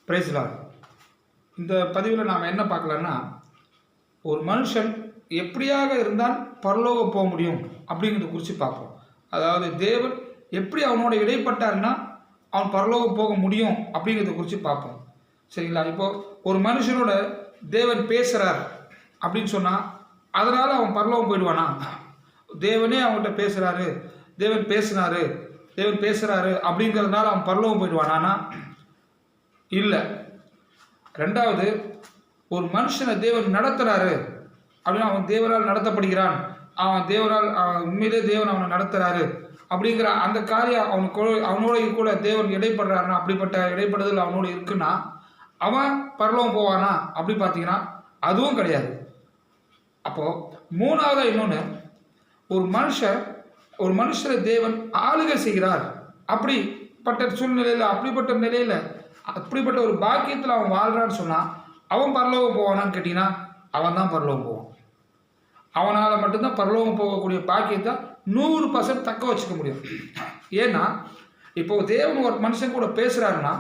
Price Lord. இந்த பதிவில் நாம் என்ன பார்க்கலான்னா, ஒரு மனுஷன் எப்படியாக இருந்தால் பரலோகம் போக முடியும் அப்படிங்கிறத குறித்து பார்ப்போம். அதாவது தேவன் எப்படி அவனோட இடைப்பட்டார்னா அவன் பரலோகம் போக முடியும் அப்படிங்கிறத குறித்து பார்ப்போம். சரிங்களா? இப்போது ஒரு மனுஷனோட தேவன் பேசுகிறார் அப்படின்னு சொன்னால் அதனால் அவன் பரலோகம் போயிடுவானா? தேவனே அவன்கிட்ட பேசுகிறாரு, தேவன் பேசுகிறாரு அப்படிங்கிறதுனால அவன் பரலோகம் போயிடுவானா? இல்லை. ரெண்டாவது, ஒரு மனுஷனை தேவன் நடத்துகிறாரு அப்படின்னா அவன் தேவனால் நடத்தப்படுகிறான், உண்மையிலே தேவன் அவனை நடத்துகிறாரு அப்படிங்கிற அந்த காரியம் அவனோட கூட தேவன் இடைப்படுறாருன்னா, அப்படிப்பட்ட இடைப்படுதல் அவனோட இருக்குன்னா அவன் பரலோகம் போவானா அப்படி பார்த்தீங்கன்னா அதுவும் கிடையாது. அப்போது மூணாவதாக இன்னொன்று, ஒரு மனுஷரை தேவன் ஆளுகை செய்கிறார் அப்படிப்பட்ட சூழ்நிலையில், அப்படிப்பட்ட ஒரு பாக்கியத்தில் அவன் வாழ்கிறான்னு சொன்னால் அவன் பரலோகம் போவானான்னு கேட்டிங்கன்னா அவன் தான் பரலோகம் போவான். அவனால் மட்டும்தான் பரலோகம் போகக்கூடிய பாக்கியத்தை 100% தக்க வச்சுக்க முடியும். ஏன்னா இப்போது தேவன் ஒரு மனுஷன் கூட பேசுகிறாருன்னா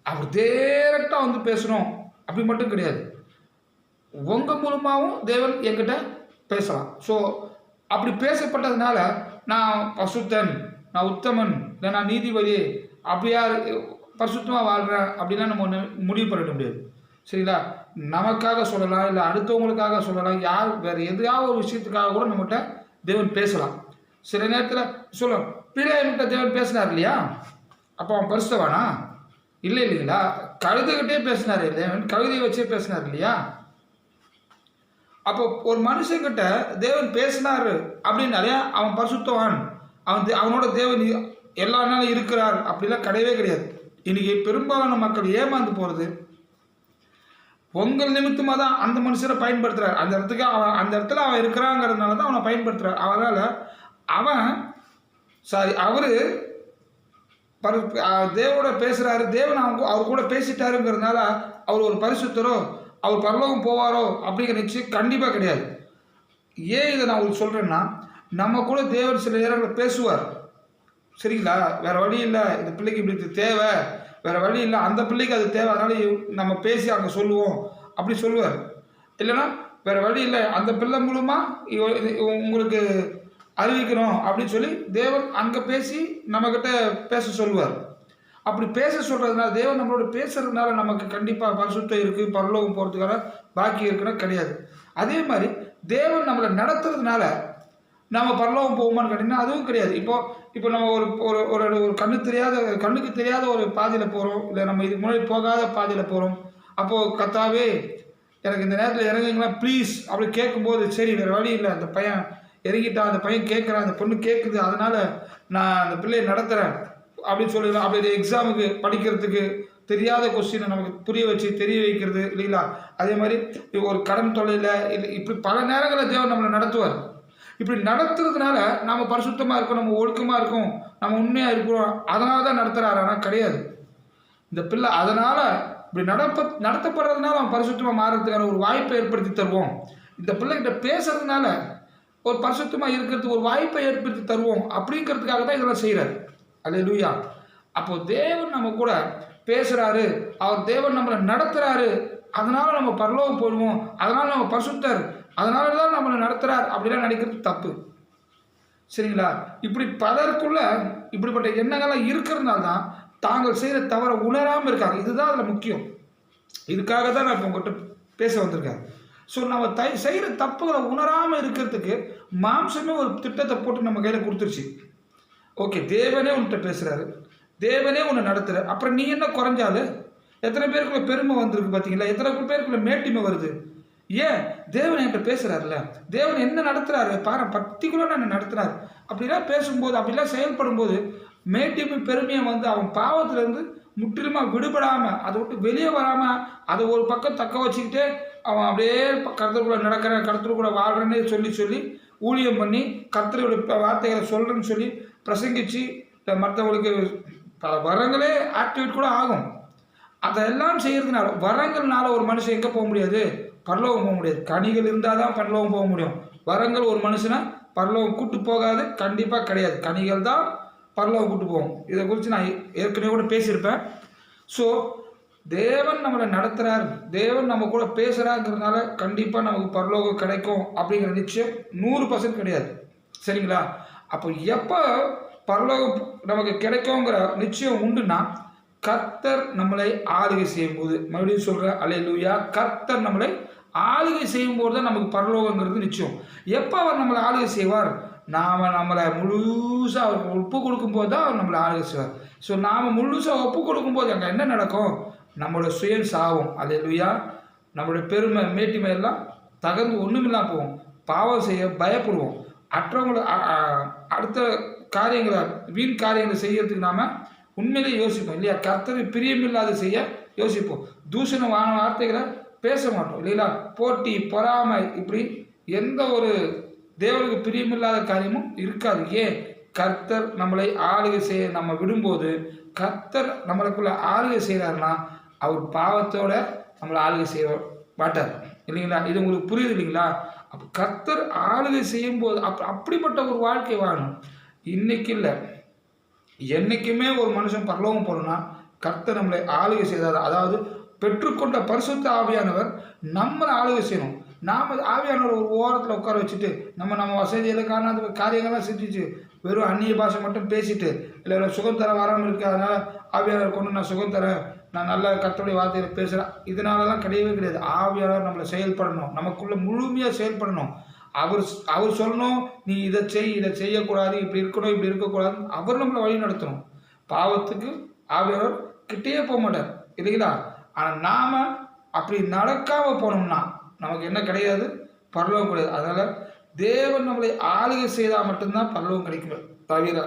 அவர் டைரக்டாக வந்து பேசணும் அப்படி மட்டும் கிடையாது, உங்கள் மூலமாகவும் தேவன் என்கிட்ட பேசலாம். ஸோ அப்படி பேசப்பட்டதுனால நான் பசுத்தன், நான் உத்தமன், இல்லை நான் நீதிபதி, அப்படியா பரிசுத்தமாக வாழ்கிறேன் அப்படின்னா நம்ம ஒன்று முடிவு பண்ணிட முடியாது. சரிங்களா? நமக்காக சொல்லலாம், இல்லை அடுத்தவங்களுக்காக சொல்லலாம், யார் வேறு எதாவது ஒரு விஷயத்துக்காக கூட நம்மகிட்ட தேவன் பேசலாம். சில நேரத்தில் சொல்லலாம், பிள்ளைகிட்ட தேவன் பேசினார் இல்லையா, அப்போ அவன் பரிசுத்தவானா? இல்லைங்களா? கழுதுகிட்டே பேசினார் தேவன், கழுதையை வச்சே பேசினார் இல்லையா? அப்போ ஒரு மனுஷங்கிட்ட தேவன் பேசினார் அப்படின்னாலே அவன் பரிசுத்தவான், அவனோட தேவன் எல்லா நாளும் இருக்கிறார் அப்படிலாம் கிடையவே கிடையாது. இன்னைக்கு பெரும்பாலான மக்கள் ஏமாந்து போகிறது உங்கள் நிமித்தமாக தான் அந்த மனுஷரை பயன்படுத்துகிறார். அந்த இடத்துல அவன் இருக்கிறாங்கிறதுனால தான் அவனை பயன்படுத்துகிறார். அவர் தேவோட பேசுகிறாரு, தேவன் அவர் கூட பேசிட்டாருங்கிறதுனால அவர் ஒரு பரிசுத்தரோ, அவர் பரலோகம் போவாரோ அப்படிங்கிற நிச்சயம் கண்டிப்பாக கிடையாது. ஏன் இதை நான் உங்களுக்கு சொல்கிறேன்னா, நம்ம கூட தேவன் சில நேரங்களில் பேசுவார். சரிங்களா? வேறு வழி இல்லை, இந்த பிள்ளைக்கு இப்படி தேவை, வேறு வழி இல்லை, அந்த பிள்ளைக்கு அது தேவை, அதனால நம்ம பேசி அங்கே சொல்லுவோம் அப்படி சொல்லுவார். இல்லைன்னா வேறு வழி இல்லை, அந்த பிள்ளை மூலமாக உங்களுக்கு அறிவிக்கிறோம் அப்படின்னு சொல்லி தேவன் அங்கே பேசி நம்மக்கிட்ட பேச சொல்லுவார். அப்படி பேச சொல்கிறதுனால, தேவன் நம்மளோட பேசுறதுனால நமக்கு கண்டிப்பாக பரிசுத்தம் இருக்குது, பரலோகம் போகிறதுக்கான பாக்கியம் இருக்குன்னா கிடையாது. அதே மாதிரி தேவன் நம்மளை நடத்துறதுனால நம்ம பரலோகம் போகுமான்னு கேட்டிங்கன்னா அதுவும் கிடையாது. இப்போ நம்ம ஒரு கண்ணுக்கு தெரியாத ஒரு பாதையில் போகிறோம், இல்லை நம்ம இதுக்கு முன்னாடி போகாத பாதையில் போகிறோம். அப்போது கர்த்தாவே எனக்கு இந்த நேரத்தில் இறங்குங்களா ப்ளீஸ் அப்படி கேட்கும்போது, சரி வேறு வழி இல்லை, அந்த பையன் இறங்கிட்டான், அந்த பையன் கேட்குறான், அந்த பொண்ணு கேட்குது, அதனால் நான் அந்த பிள்ளையை நடத்துகிறேன் அப்படின்னு சொல்லிடலாம். அப்படி எக்ஸாமுக்கு படிக்கிறதுக்கு தெரியாத கொஸ்டினை நமக்கு புரிய வச்சு தெரிய வைக்கிறது இல்லைங்களா? அதே மாதிரி ஒரு கடன் தொல்லையில் இல்லை, இப்படி பல நேரங்களில் தேவன் நம்மளை நடத்துவார். இப்படி நடத்துறதுனால நம்ம பரிசுத்தமாக இருக்கோம், நம்ம ஒழுக்கமாக இருக்கோம், நம்ம உண்மையாக இருக்கிறோம், அதனால தான் நடத்துகிறாரு. ஆனால் கிடையாது. இந்த பிள்ளை அதனால் இப்படி நடத்தப்படுறதுனால அவன் பரிசுத்தமாக மாறுறதுக்கான ஒரு வாய்ப்பை ஏற்படுத்தி தருவோம். இந்த பிள்ளைகிட்ட பேசுறதுனால ஒரு பரிசுத்தமாக இருக்கிறதுக்கு ஒரு வாய்ப்பை ஏற்படுத்தி தருவோம் அப்படிங்கிறதுக்காக தான் இதெல்லாம் செய்கிறார். அல்லேலூயா. அப்போது தேவன் நம்ம கூட பேசுகிறாரு, தேவன் நம்மளை நடத்துகிறாரு, அதனால நம்ம பரலோகம் போடுவோம், அதனால நம்ம பரிசுத்தர், அதனால தான் நம்மளை நடத்துகிறார் அப்படிலாம் நினைக்கிறது தப்பு. சரிங்களா? இப்படி பலருக்குள்ள இப்படிப்பட்ட எண்ணங்கள்லாம் இருக்கிறதுனால தான் தாங்கள் செய்கிற தவறை உணராமல் இருக்காங்க. இதுதான் அதில் முக்கியம். இதுக்காக தான் நான் இப்போ உங்கள்கிட்ட பேச வந்திருக்கேன். ஸோ நம்ம செய்கிற தப்புகளை உணராமல் இருக்கிறதுக்கு மாம்சமே ஒரு திட்டத்தை போட்டு நம்ம கையில் கொடுத்துருச்சு. ஓகே, தேவனே உன்கிட்ட பேசுகிறாரு, தேவனே உன்னை நடத்துகிறார், அப்புறம் நீ என்ன குறைஞ்சாலும்? எத்தனை பேருக்குள்ள பெருமை வந்திருக்கு பார்த்தீங்களா? எத்தனை பேருக்குள்ள மேட்டிமை வருது? ஏன்? தேவன் என்கிட்ட பேசுகிறாருல்ல, தேவன் என்ன நடத்துகிறாரு பாரு, பர்டிகுலராக என்ன நடத்துகிறார் அப்படிலாம் பேசும்போது, அப்படிலாம் செயல்படும்போது மேட்டிமை பெருமையை வந்து அவன் பாவத்திலேருந்து முற்றிலுமாக விடுபடாமல், அதை விட்டு வெளியே வராமல், அதை ஒரு பக்கம் தக்க வச்சுக்கிட்டே அவன் அப்படியே கர்த்தருக்குள்ளே நடக்கிறேன், கர்த்தருக்குள்ளே வாழ்கிறேன்னு சொல்லி ஊழியம் பண்ணி கர்த்தருடைய வார்த்தைகளை சொல்கிறேன்னு சொல்லி பிரசங்கிச்சு மற்றவங்களுக்கு பல வரங்களே ஆக்டிவேட் கூட ஆகும். அதெல்லாம் செய்கிறதுனால வரங்கள்னால ஒரு மனுஷன் எங்கே போக முடியாது? பரலோகம் போக முடியாது. கனிகள் இருந்தால் தான் பரலோகம் போக முடியும். வரங்கள் ஒரு மனுஷனை பரலோகம் கூட்டு போகாது, கண்டிப்பாக கிடையாது. கனிகள் தான் பரலோகம் கூட்டு போகும். இதை குறித்து நான் ஏற்கனவே கூட பேசியிருப்பேன். ஸோ தேவன் நம்மளை நடத்துகிறார், தேவன் நம்ம கூட பேசுகிறாங்கிறதுனால கண்டிப்பாக நமக்கு பரலோகம் கிடைக்கும் அப்படிங்கிற நிச்சயம் 100% கிடையாது. சரிங்களா? அப்போ எப்போ பரலோகம் நமக்கு கிடைக்குங்கிற நிச்சயம் உண்டுன்னா, கர்த்தர் நம்மளை ஆளுகை செய்யும்போது, மறுபடியும் சொல்கிறேன் அல்லேலூயா, கர்த்தர் நம்மளை ஆளுகை செய்யும்போது தான் நமக்கு பரலோகங்கிறது நிச்சயம். எப்போ அவர் நம்மளை ஆளுகை செய்வார்? நாம் நம்மளை முழுசாக அவருக்கு ஒப்பு கொடுக்கும்போது தான் அவர் நம்மளை ஆளுகை செய்வார். ஸோ நாம் முழுசாக ஒப்பு கொடுக்கும்போது அங்கே என்ன நடக்கும்? நம்மளோட சுயம் சாவும். அல்லேலூயா. நம்மளுடைய பெருமை மேட்டிமை எல்லாம் தகர்ந்து ஒன்றுமில்லாம போவோம். பாவம் செய்ய பயப்படுவோம். அடுத்த காரியங்களை வீண் காரியங்களை செய்யறதுக்கு நாம் உண்மையிலேயே யோசிப்போம் இல்லையா? கர்த்தருக்கு பிரியமில்லாத செய்ய யோசிப்போம். தூஷணமான வார்த்தைகளை பேச மாட்டோம் இல்லைங்களா? போட்டி, பொறாமை, இப்படி எந்த ஒரு தேவனுக்கு பிரியமில்லாத காரியமும் இருக்காது. ஏன்? கர்த்தர் நம்மளை ஆளுகை செய்ய நம்ம விடும்போது, கர்த்தர் நம்மளுக்குள்ள ஆளுகை செய்கிறாருன்னா அவர் பாவத்தோட நம்மளை ஆளுகை செய்ய மாட்டார் இல்லைங்களா? இது உங்களுக்கு புரியுது இல்லைங்களா? அப்போ கர்த்தர் ஆளுகை செய்யும் போது அப்படிப்பட்ட ஒரு வாழ்க்கை வாழணும். இன்னைக்கு இல்லை, என்றைக்குமே ஒரு மனுஷன் பரலோகம் போகணும்னா கர்த்தர் நம்மளை ஆளுகை செய்தார். அதாவது பெற்றுக்கொண்ட பரிசுத்த ஆவியானவர் நம்மளை ஆளுகை செய்யணும். நாம் ஆவியானவர் ஒரு ஓரத்தில் உட்கார வச்சுட்டு நம்ம வசதியில் காரணாத காரியங்கள்லாம் செஞ்சுச்சு வெறும் அந்நிய பாஷை மட்டும் பேசிட்டு, இல்லை சுகம் தர வராமல் இருக்கு, அதனால் ஆவியானவர் கொண்டு நான் சுகம் தரேன், நான் நல்ல கர்த்தருடைய வார்த்தையில் பேசுகிறேன், இதனாலலாம் கிடையவே கிடையாது. ஆவியானவர் நம்மளை செயல்படணும், நமக்குள்ளே முழுமையாக செயல்படணும். அவர் சொல்லணும், நீ இதை செய்யக்கூடாது, இப்படி இருக்கணும், இப்படி இருக்கக்கூடாது. அவர் நம்மளை வழி நடத்தணும். பாவத்துக்கு ஆவியானவர் கிட்டேயே போக மாட்டார் இல்லைங்களா? ஆனால் நாம் அப்படி நடக்காமல் போனோம்னா நமக்கு என்ன கிடையாது? பரலோகம் கிடையாது. அதனால் தேவன் நம்மளை ஆளுகை செய்தால் மட்டும்தான் பரலோகம் கிடைக்கும். தவிர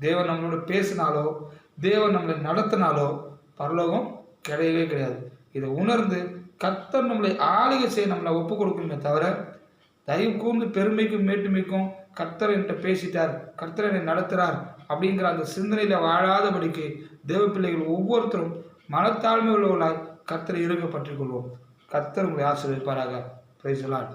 தேவன் நம்மளோட பேசினாலோ, தேவன் நம்மளை நடத்தினாலோ பரலோகம் கிடையவே கிடையாது. இதை உணர்ந்து கர்த்தர் நம்மளை ஆளுகை செய்ய நம்மளை ஒப்பு கொடுக்கணுமே தவிர, தயவு கூர்ந்து பெருமைக்கும் மேட்டுமைக்கும் கர்த்தர் என்கிட்ட பேசிட்டார், கர்த்தர் என்னை நடத்துகிறார் அப்படிங்கிற அந்த சிந்தனையில் வாழாதபடிக்கு தேவ பிள்ளைகள் ஒவ்வொருத்தரும் மனத்தாழ்மை உள்ளவர்களாய் கர்த்தரை இறுக பற்றிக் கொள்வோம். கர்த்தர் உங்களை ஆசீர்வதிப்பாராக. Praise the Lord.